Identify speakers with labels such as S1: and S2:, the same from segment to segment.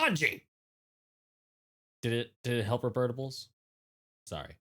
S1: Jumanji. Did it help Robertables? Sorry.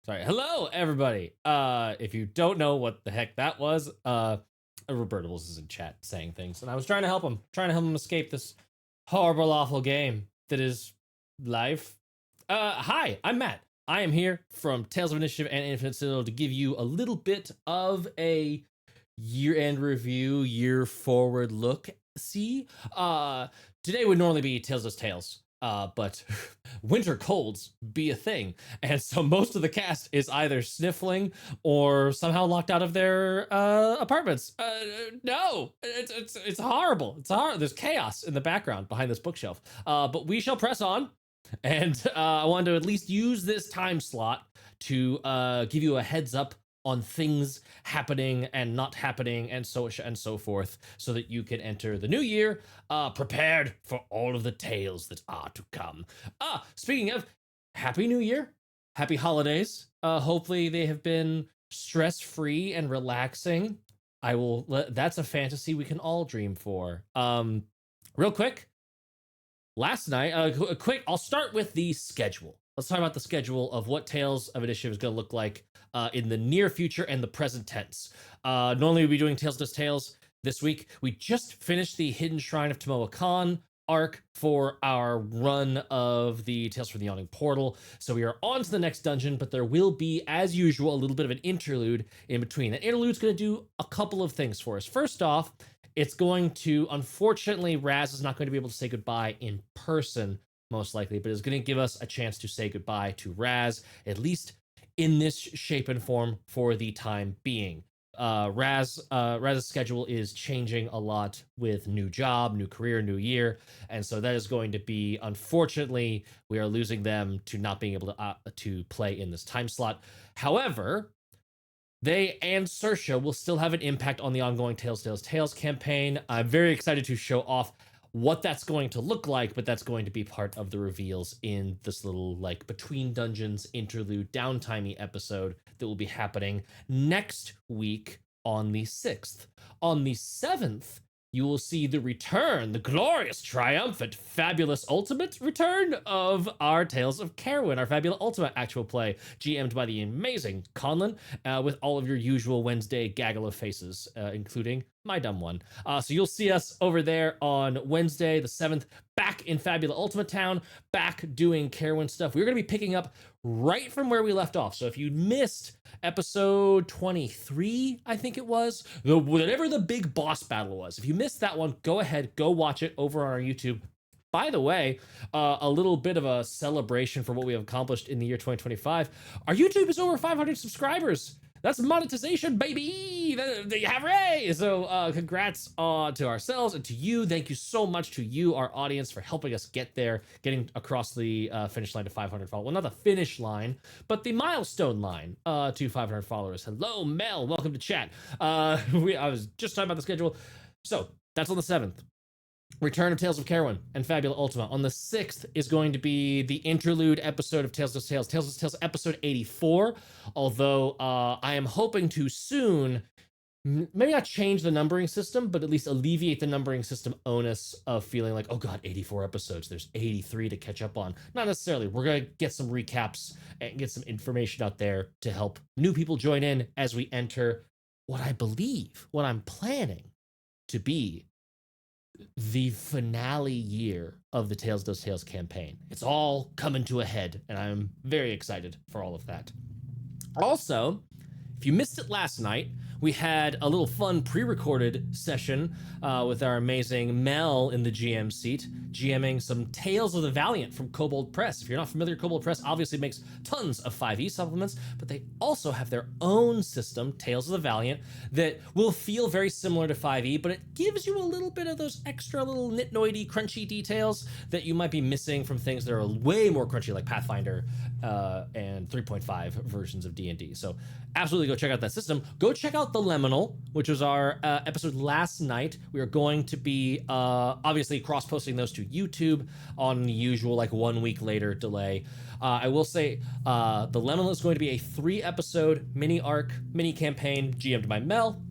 S1: Hello, everybody. If you don't know what the heck that was, Robertables is in chat saying things, and I was trying to help him escape this horrible, awful game that is life. Hi, I'm Matt. I am here from Tales of Initiative and Infinite Citadel to give you a little bit of a year-end review, year forward look. Today would normally be Tales of Tales. But winter colds be a thing, and so most of the cast is either sniffling or somehow locked out of their apartments. No, it's horrible. It's horrible. There's chaos in the background behind this bookshelf. But we shall press on, and I wanted to at least use this time slot to give you a heads up on things happening and not happening and so forth, so that you can enter the new year prepared for all of the tales that are to come. Speaking of, Happy New Year, happy holidays. Hopefully they have been stress-free and relaxing. That's a fantasy we can all dream for. Real quick, last night, I'll start with the schedule. Let's talk about the schedule of what Tales of Initiative is going to look like in the near future and the present tense. Normally we'll be doing Tales of Tales this week. We just finished the Hidden Shrine of Tomoa Khan arc for our run of the Tales from the Yawning Portal. So we are on to the next dungeon, but there will be, as usual, a little bit of an interlude in between. That interlude's going to do a couple of things for us. First off, it's going to, unfortunately, Raz is not going to be able to say goodbye in person, most likely, but is going to give us a chance to say goodbye to Raz, at least in this shape and form for the time being. Raz's schedule is changing a lot with new job, new career, new year, and so that is going to be, unfortunately, we are losing them to not being able to play in this time slot. However, they and Sersha will still have an impact on the ongoing Tales campaign. I'm very excited to show off what that's going to look like, but that's going to be part of the reveals in this little, like, between dungeons interlude downtimey episode that will be happening next week on the 6th. On the 7th, you will see the return, the glorious, triumphant, fabulous, ultimate return of our Tales of Carowin, our fabulous ultimate actual play, GM'd by the amazing Conlon, with all of your usual Wednesday gaggle of faces, including my dumb one. So you'll see us over there on Wednesday, the 7th, back in Fabula Ultimate Town, back doing Carowin stuff. We're going to be picking up right from where we left off. So if you missed episode 23, I think it was, whatever the big boss battle was, if you missed that one, go ahead, go watch it over on our YouTube. By the way, a little bit of a celebration for what we have accomplished in the year 2025. Our YouTube is over 500 subscribers. That's monetization, baby! Hooray! So congrats to ourselves and to you. Thank you so much to you, our audience, for helping us get there, getting across the finish line to 500 followers. Well, not the finish line, but the milestone line to 500 followers. Hello, Mel. Welcome to chat. I was just talking about the schedule. So that's on the 7th. Return of Tales of Carowin and Fabula Ultima. On the 6th is going to be the interlude episode of Tales of Tales episode 84. Although I am hoping to soon, maybe not change the numbering system, but at least alleviate the numbering system onus of feeling like, oh god, 84 episodes, there's 83 to catch up on. Not necessarily. We're going to get some recaps and get some information out there to help new people join in as we enter what I'm planning to be the finale year of the Tales Does Tales campaign. It's all coming to a head, and I'm very excited for all of that. Also, if you missed it last night, we had a little fun pre-recorded session with our amazing Mel in the GM seat, GMing some Tales of the Valiant from Kobold Press. If you're not familiar, Kobold Press obviously makes tons of 5e supplements, but they also have their own system, Tales of the Valiant, that will feel very similar to 5e, but it gives you a little bit of those extra little nitnoidy, crunchy details that you might be missing from things that are way more crunchy, like Pathfinder and 3.5 versions of D&D. So absolutely go check out that system. Go check out The Liminal, which was our episode last night. We are going to be obviously cross-posting those to YouTube on the usual, like, 1 week later delay. I will say The Liminal is going to be a 3-episode mini arc, mini campaign GM'd by Mel.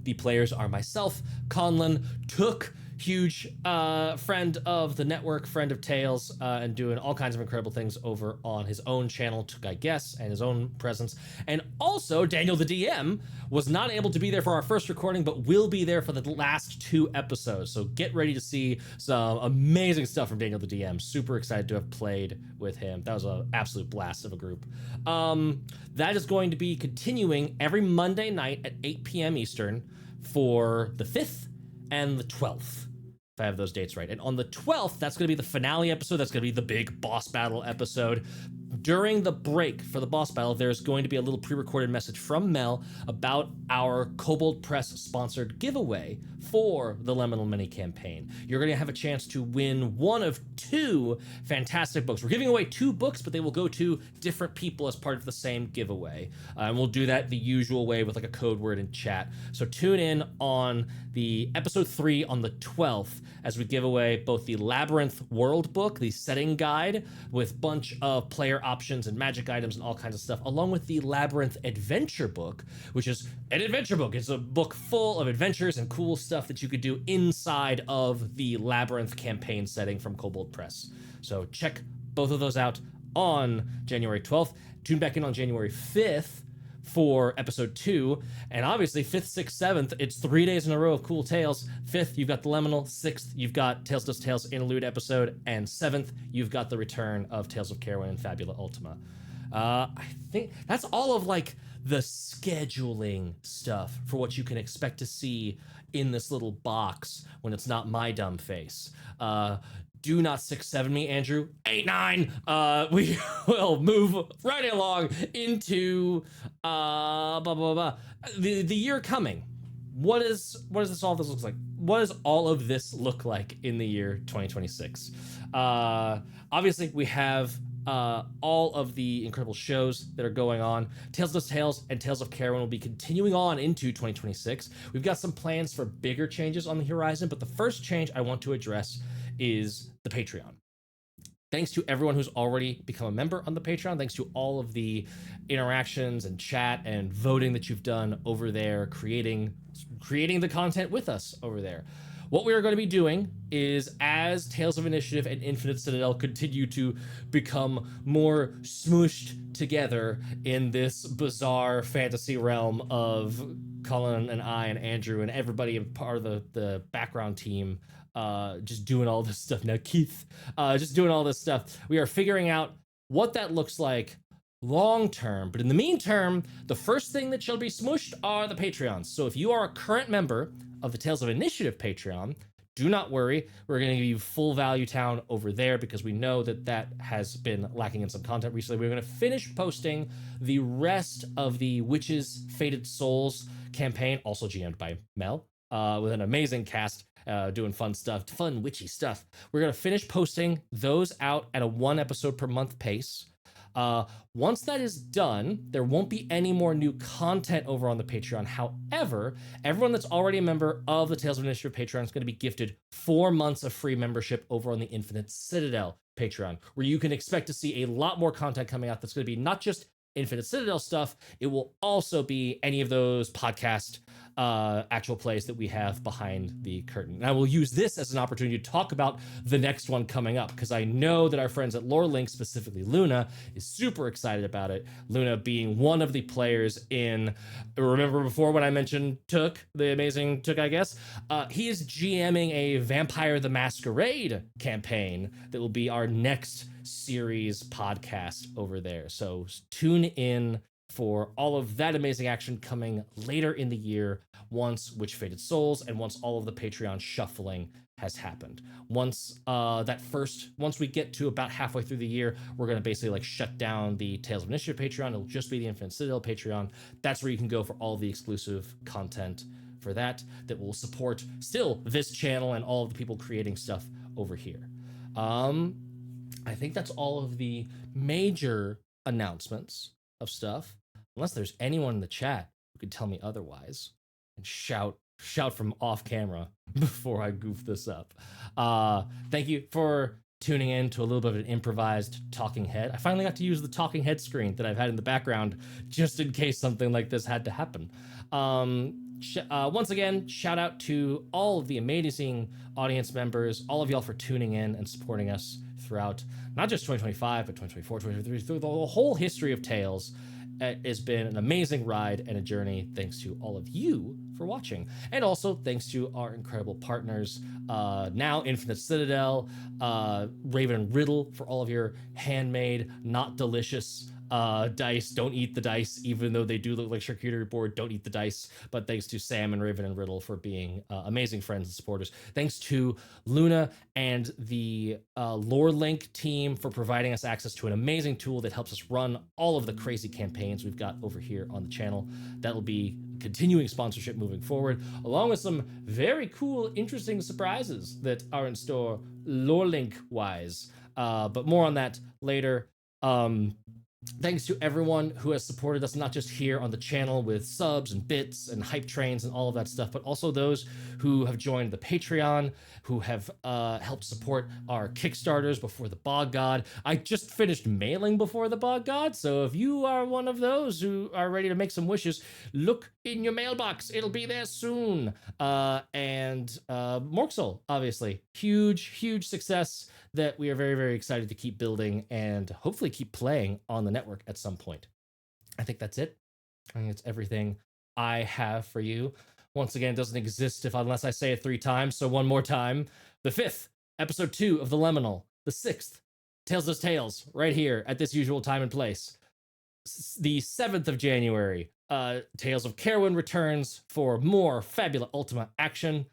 S1: The players are myself, Conlon, Took, huge friend of the network, friend of Tales, and doing all kinds of incredible things over on his own channel, Took I Guess, and his own presence. And also, Daniel the DM was not able to be there for our first recording, but will be there for the last 2 episodes. So get ready to see some amazing stuff from Daniel the DM. Super excited to have played with him. That was an absolute blast of a group. That is going to be continuing every Monday night at 8 p.m. Eastern for the 5th and the 12th, if I have those dates right. And on the 12th, that's going to be the finale episode. That's going to be the big boss battle episode. During the break for the boss battle, there's going to be a little pre-recorded message from Mel about our Kobold Press sponsored giveaway for the Liminal Mini campaign. You're going to have a chance to win one of 2 fantastic books. We're giving away 2 books, but they will go to different people as part of the same giveaway. And we'll do that the usual way with like a code word in chat. So tune in on the episode 3 on the 12th as we give away both the Labyrinth World book, the setting guide with bunch of player options and magic items and all kinds of stuff, along with the Labyrinth Adventure book, which is an adventure book. It's a book full of adventures and cool stuff that you could do inside of the Labyrinth campaign setting from Kobold Press. So check both of those out on January 12th. Tune back in on January 5th for episode 2, and obviously 5th, 6th, 7th, it's 3 days in a row of cool tales. 5th, you've got the Liminal. 6th, you've got Tales Does Tales Interlude episode, and 7th, you've got the return of Tales of Caerwyn and Fabula Ultima. I think that's all of like the scheduling stuff for what you can expect to see in this little box when it's not my dumb face. Do not 6-7 me, Andrew. 8-9. We will move right along into the year coming. What does all this look like? What does all of this look like in the year 2026? Obviously, we have all of the incredible shows that are going on. Tales Does Tales and Tales of Caerwyn will be continuing on into 2026. We've got some plans for bigger changes on the horizon, but the first change I want to address is the Patreon. Thanks to everyone who's already become a member on the Patreon. Thanks to all of the interactions and chat and voting that you've done over there, creating the content with us over there. What we are going to be doing is, as Tales of Initiative and Infinite Citadel continue to become more smooshed together in this bizarre fantasy realm of Cullen and I and Andrew and everybody part of the background team, just doing all this stuff now, Keith, just doing all this stuff. We are figuring out what that looks like long term, but in the meantime, the first thing that shall be smooshed are the Patreons. So if you are a current member of the Tales of Initiative Patreon, do not worry. We're going to give you full Value Town over there because we know that has been lacking in some content recently. We're going to finish posting the rest of the Witches Fated Souls campaign, also GM'd by Mel, with an amazing cast. Doing fun witchy stuff. We're gonna finish posting those out at a 1 episode per month pace. Once that is done, there won't be any more new content over on the Patreon. However, everyone that's already a member of the Tales of Initiative Patreon is going to be gifted 4 months of free membership over on the Infinite Citadel Patreon, where you can expect to see a lot more content coming out that's going to be not just Infinite Citadel stuff, it will also be any of those podcast actual plays that we have behind the curtain. And I will use this as an opportunity to talk about the next one coming up, because I know that our friends at Lore Link, specifically Luna, is super excited about it. Luna being one of the players in, remember before when I mentioned Took, the amazing Took, I guess? He is GMing a Vampire the Masquerade campaign that will be our next series podcast over there. So tune in for all of that amazing action coming later in the year, once Witch Fated Souls and once all of the Patreon shuffling has happened. Once we get to about halfway through the year, we're going to basically like shut down the Tales of Initiative Patreon. It'll just be the Infinite Citadel Patreon. That's where you can go for all the exclusive content for that will support still this channel and all of the people creating stuff over here. I think that's all of the major announcements of stuff, unless there's anyone in the chat who could tell me otherwise and shout from off camera before I goof this up. Thank you for tuning in to a little bit of an improvised talking head. I finally got to use the talking head screen that I've had in the background just in case something like this had to happen. Once again, shout out to all of the amazing audience members, all of y'all for tuning in and supporting us throughout not just 2025, but 2024, 2023, through the whole history of Tales. It has been an amazing ride and a journey. Thanks to all of you for watching. And also thanks to our incredible partners, now Infinite Citadel, Raven and Riddle for all of your handmade, not delicious dice. Don't eat the dice, even though they do look like charcuterie board. Don't eat the dice. But thanks to Sam and Raven and Riddle for being amazing friends and supporters. Thanks to Luna and the Lore Link team for providing us access to an amazing tool that helps us run all of the crazy campaigns we've got over here on the channel. That will be continuing sponsorship moving forward, along with some very cool, interesting surprises that are in store Lore Link wise. But more on that later. Thanks to everyone who has supported us, not just here on the channel with subs and bits and hype trains and all of that stuff, but also those who have joined the Patreon, who have helped support our Kickstarters before the Bog God. I just finished mailing before the Bog God, so if you are one of those who are ready to make some wishes, look in your mailbox. It'll be there soon. And Morxel, obviously, huge success that we are very, very excited to keep building and hopefully keep playing on the network at some point. I think that's it. I think it's everything I have for you. Once again, it doesn't exist unless I say it 3 times. So one more time. The 5th, episode 2 of The Liminal. The 6th, Tales Does Tales, right here at this usual time and place. The 7th of January, Tales of Caerwyn returns for more Fabula Ultima action.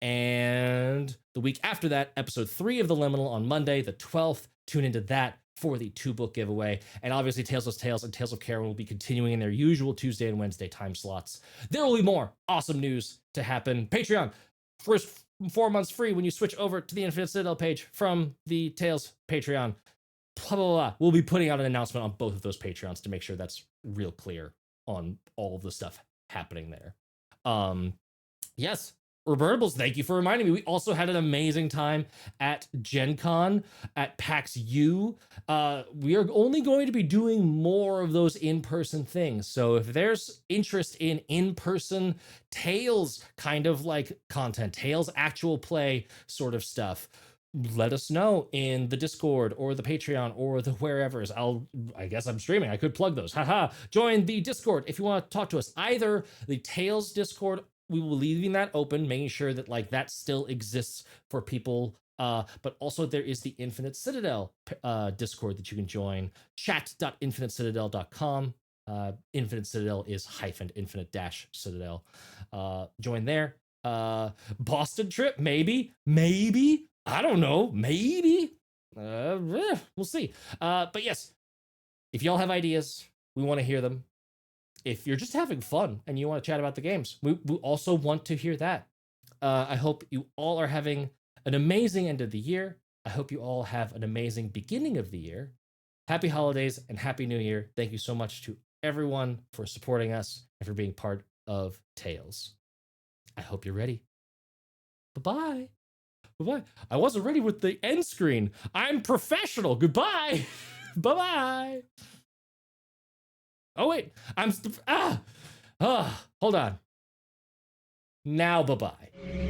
S1: And the week after that, episode 3 of The Liminal on Monday, the 12th. Tune into that for the 2-book giveaway. And obviously, Tales of Tales and Tales of Caerwyn will be continuing in their usual Tuesday and Wednesday time slots. There will be more awesome news to happen. Patreon, first 4 months free when you switch over to the Infinite Citadel page from the Tales Patreon. Blah, blah, blah. We'll be putting out an announcement on both of those Patreons to make sure that's real clear on all of the stuff happening there. Yes. Revertables, thank you for reminding me. We also had an amazing time at Gen Con, at PAX U. We are only going to be doing more of those in-person things. So if there's interest in in-person Tales kind of like content, Tales actual play sort of stuff, let us know in the Discord or the Patreon or the wherever's. I guess I'm streaming. I could plug those. Haha. Join the Discord if you want to talk to us. Either the Tales Discord, we will leaving that open, making sure that like that still exists for people. But also there is the Infinite Citadel Discord that you can join. Chat.infinitecitadel.com. Infinite Citadel is -infinite-citadel. Join there. Boston trip, maybe. I don't know. Maybe. We'll see. But yes, if y'all have ideas, we want to hear them. If you're just having fun and you want to chat about the games, we also want to hear that. I hope you all are having an amazing end of the year. I hope you all have an amazing beginning of the year. Happy holidays and Happy New Year. Thank you so much to everyone for supporting us and for being part of Tales. I hope you're ready. Bye-bye. Bye-bye. I wasn't ready with the end screen. I'm professional. Goodbye. Bye-bye. Oh, wait. Hold on. Now, bye-bye.